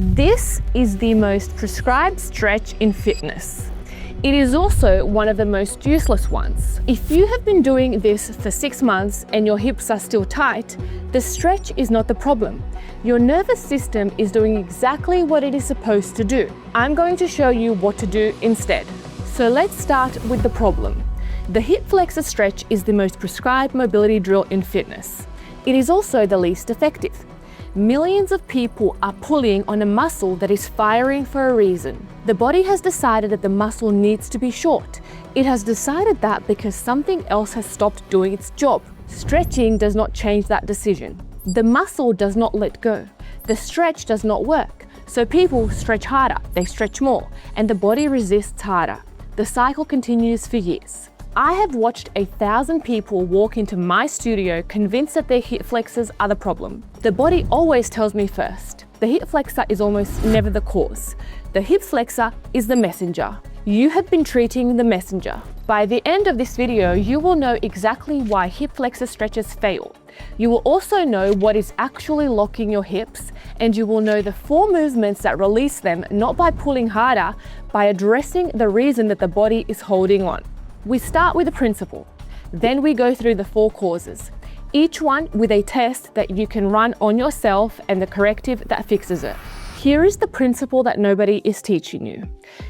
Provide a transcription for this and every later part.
This is the most prescribed stretch in fitness. It is also one of the most useless ones. If you have been doing this for 6 months and your hips are still tight, the stretch is not the problem. Your nervous system is doing exactly what it is supposed to do. I'm going to show you what to do instead. So let's start with the problem. The hip flexor stretch is the most prescribed mobility drill in fitness. It is also the least effective. Millions of people are pulling on a muscle that is firing for a reason. The body has decided that the muscle needs to be short. It has decided that because something else has stopped doing its job. Stretching does not change that decision. The muscle does not let go. The stretch does not work. So people stretch harder, they stretch more, and the body resists harder. The cycle continues for years. I have watched 1,000 people walk into my studio convinced that their hip flexors are the problem. The body always tells me first. The hip flexor is almost never the cause. The hip flexor is the messenger. You have been treating the messenger. By the end of this video, you will know exactly why hip flexor stretches fail. You will also know what is actually locking your hips, and you will know the 4 movements that release them, not by pulling harder, by addressing the reason that the body is holding on. We start with the principle, then we go through the 4 causes, each one with a test that you can run on yourself and the corrective that fixes it. Here is the principle that nobody is teaching you.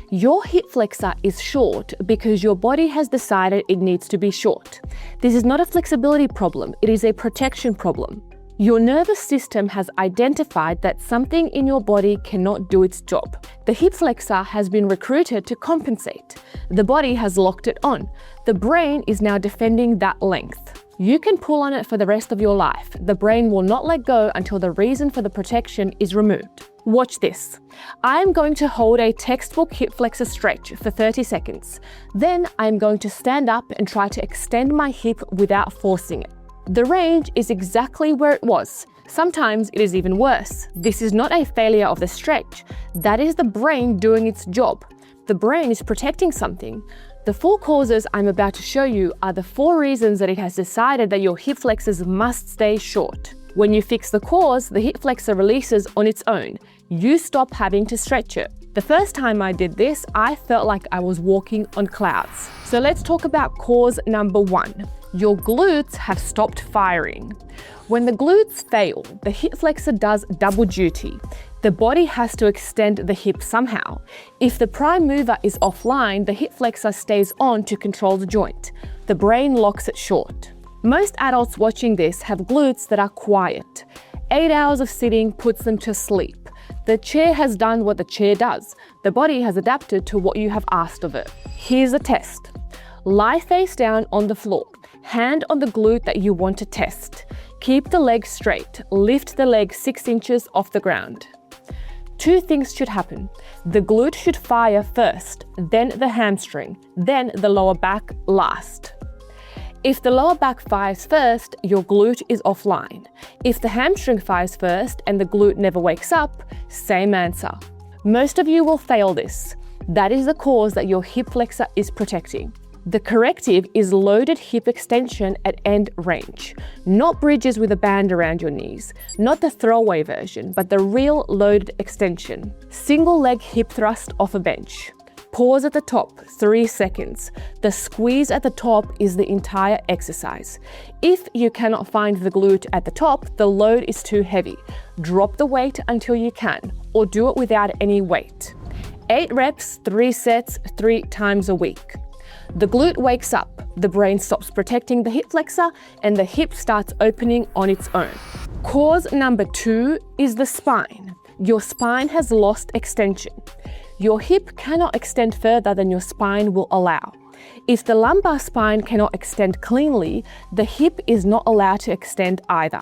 Your hip flexor is short because your body has decided it needs to be short. This is not a flexibility problem, it is a protection problem. Your nervous system has identified that something in your body cannot do its job. The hip flexor has been recruited to compensate. The body has locked it on. The brain is now defending that length. You can pull on it for the rest of your life. The brain will not let go until the reason for the protection is removed. Watch this. I am going to hold a textbook hip flexor stretch for 30 seconds. Then I am going to stand up and try to extend my hip without forcing it. The range is exactly where it was. Sometimes it is even worse. This is not a failure of the stretch. That is the brain doing its job. The brain is protecting something. The 4 causes I'm about to show you are the 4 reasons that it has decided that your hip flexors must stay short. When you fix the cause, the hip flexor releases on its own. You stop having to stretch it. The first time I did this, I felt like I was walking on clouds. So let's talk about cause number 1. Your glutes have stopped firing. When the glutes fail, the hip flexor does double duty. The body has to extend the hip somehow. If the prime mover is offline, the hip flexor stays on to control the joint. The brain locks it short. Most adults watching this have glutes that are quiet. 8 hours of sitting puts them to sleep. The chair has done what the chair does. The body has adapted to what you have asked of it. Here's a test. Lie face down on the floor. Hand on the glute that you want to test. Keep the leg straight. Lift the leg 6 inches off the ground. 2 things should happen. The glute should fire first, then the hamstring, then the lower back last. If the lower back fires first, your glute is offline. If the hamstring fires first and the glute never wakes up, same answer. Most of you will fail this. That is the cause that your hip flexor is protecting. The corrective is loaded hip extension at end range, not bridges with a band around your knees, not the throwaway version, but the real loaded extension. Single leg hip thrust off a bench. Pause at the top, 3 seconds. The squeeze at the top is the entire exercise. If you cannot find the glute at the top, the load is too heavy. Drop the weight until you can, or do it without any weight. 8 reps, 3 sets, 3 times a week. The glute wakes up, the brain stops protecting the hip flexor, and the hip starts opening on its own. Cause number 2 is the spine. Your spine has lost extension. Your hip cannot extend further than your spine will allow. If the lumbar spine cannot extend cleanly, the hip is not allowed to extend either.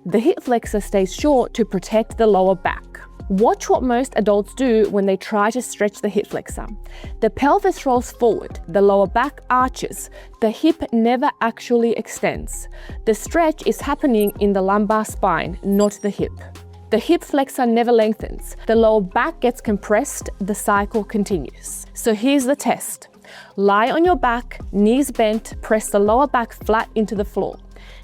The hip flexor stays short to protect the lower back. Watch what most adults do when they try to stretch the hip flexor. The pelvis rolls forward, the lower back arches, the hip never actually extends. The stretch is happening in the lumbar spine, not the hip. The hip flexor never lengthens. The lower back gets compressed, the cycle continues. So here's the test. Lie on your back, knees bent, press the lower back flat into the floor.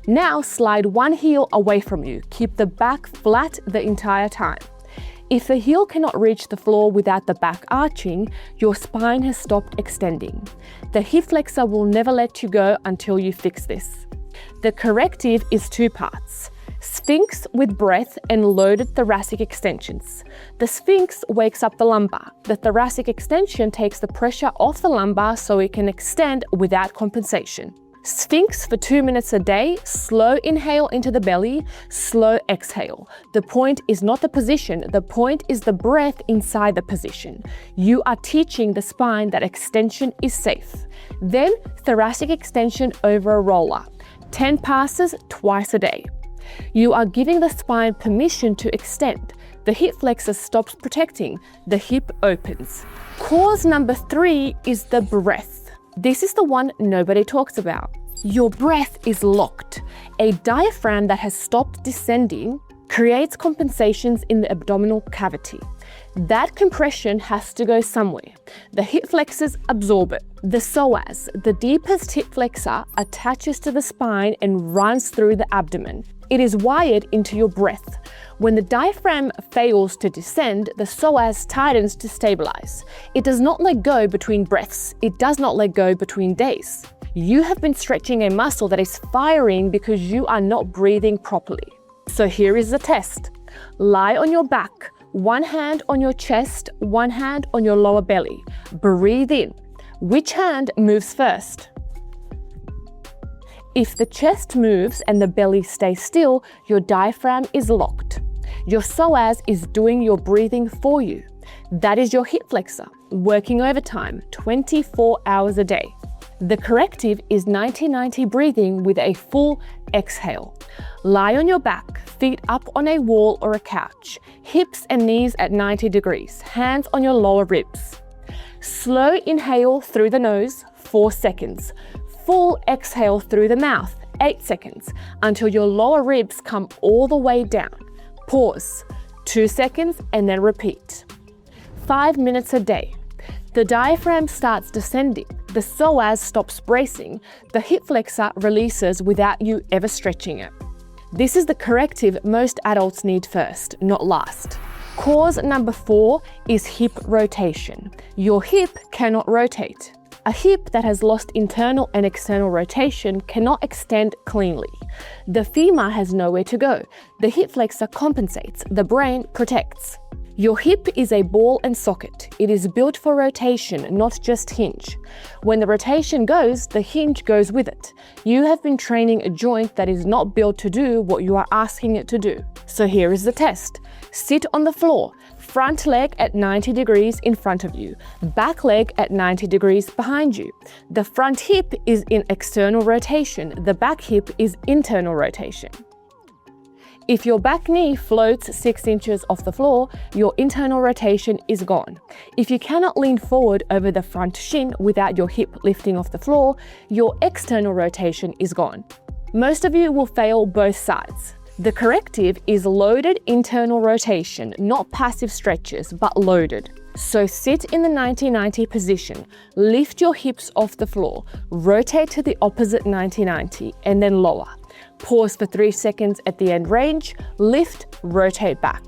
Now slide one heel away from you. Keep the back flat the entire time. If the heel cannot reach the floor without the back arching, your spine has stopped extending. The hip flexor will never let you go until you fix this. The corrective is 2 parts: Sphinx with breath and loaded thoracic extensions. The Sphinx wakes up the lumbar. The thoracic extension takes the pressure off the lumbar so it can extend without compensation. Sphinx for 2 minutes a day, slow inhale into the belly, slow exhale. The point is not the position, the point is the breath inside the position. You are teaching the spine that extension is safe. Then thoracic extension over a roller. 10 passes twice a day. You are giving the spine permission to extend. The hip flexor stops protecting, the hip opens. Cause number 3 is the breath. This is the one nobody talks about. Your breath is locked. A diaphragm that has stopped descending creates compensations in the abdominal cavity. That compression has to go somewhere. The hip flexors absorb it. The psoas, the deepest hip flexor, attaches to the spine and runs through the abdomen. It is wired into your breath. When the diaphragm fails to descend, the psoas tightens to stabilize. It does not let go between breaths. It does not let go between days. You have been stretching a muscle that is firing because you are not breathing properly. So here is the test. Lie on your back, one hand on your chest, one hand on your lower belly. Breathe in. Which hand moves first? If the chest moves and the belly stays still, your diaphragm is locked. Your psoas is doing your breathing for you. That is your hip flexor, working overtime, 24 hours a day. The corrective is 90-90 breathing with a full exhale. Lie on your back, feet up on a wall or a couch, hips and knees at 90 degrees, hands on your lower ribs. Slow inhale through the nose, 4 seconds. Full exhale through the mouth, 8 seconds, until your lower ribs come all the way down. Pause, 2 seconds, and then repeat. 5 minutes a day. The diaphragm starts descending, the psoas stops bracing, the hip flexor releases without you ever stretching it. This is the corrective most adults need first, not last. Cause number 4 is hip rotation. Your hip cannot rotate. A hip that has lost internal and external rotation cannot extend cleanly. The femur has nowhere to go. The hip flexor compensates. The brain protects. Your hip is a ball and socket. It is built for rotation, not just hinge. When the rotation goes, the hinge goes with it. You have been training a joint that is not built to do what you are asking it to do. So here is the test. Sit on the floor. Front leg at 90 degrees in front of you, back leg at 90 degrees behind you. The front hip is in external rotation, the back hip is internal rotation. If your back knee floats 6 inches off the floor, your internal rotation is gone. If you cannot lean forward over the front shin without your hip lifting off the floor, your external rotation is gone. Most of you will fail both sides. The corrective is loaded internal rotation, not passive stretches, but loaded. So sit in the 90-90 position, lift your hips off the floor, rotate to the opposite 90-90, and then lower. Pause for 3 seconds at the end range, lift, rotate back.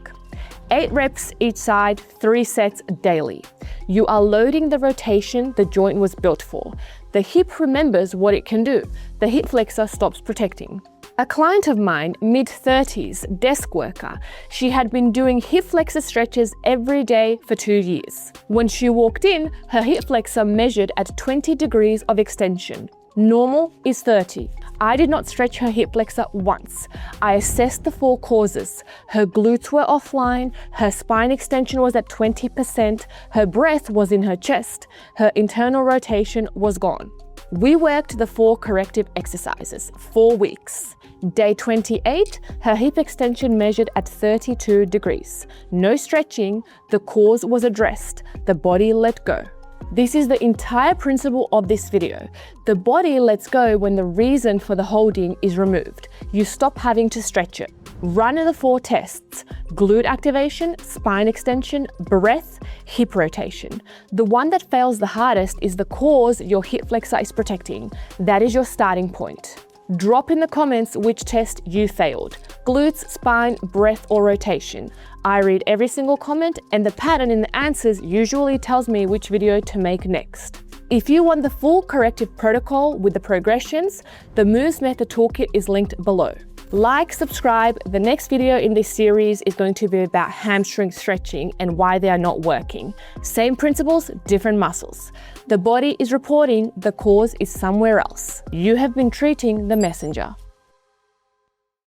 8 reps each side, 3 sets daily. You are loading the rotation the joint was built for. The hip remembers what it can do. The hip flexor stops protecting. A client of mine, mid-30s, desk worker, she had been doing hip flexor stretches every day for 2 years. When she walked in, her hip flexor measured at 20 degrees of extension. Normal is 30. I did not stretch her hip flexor once. I assessed the 4 causes. Her glutes were offline, her spine extension was at 20%, her breath was in her chest, her internal rotation was gone. We worked the 4 corrective exercises, 4 weeks. Day 28, her hip extension measured at 32 degrees. No stretching, the cause was addressed, the body let go. This is the entire principle of this video. The body lets go when the reason for the holding is removed. You stop having to stretch it. Run the 4 tests: glute activation, spine extension, breath, hip rotation. The one that fails the hardest is the cause your hip flexor is protecting. That is your starting point. Drop in the comments which test you failed: glutes, spine, breath, or rotation. I read every single comment, and the pattern in the answers usually tells me which video to make next. If you want the full corrective protocol with the progressions, the Movesmethod Toolkit is linked below. Like, subscribe. The next video in this series is going to be about hamstring stretching and why they are not working. Same principles, different muscles. The body is reporting the cause is somewhere else. You have been treating the messenger.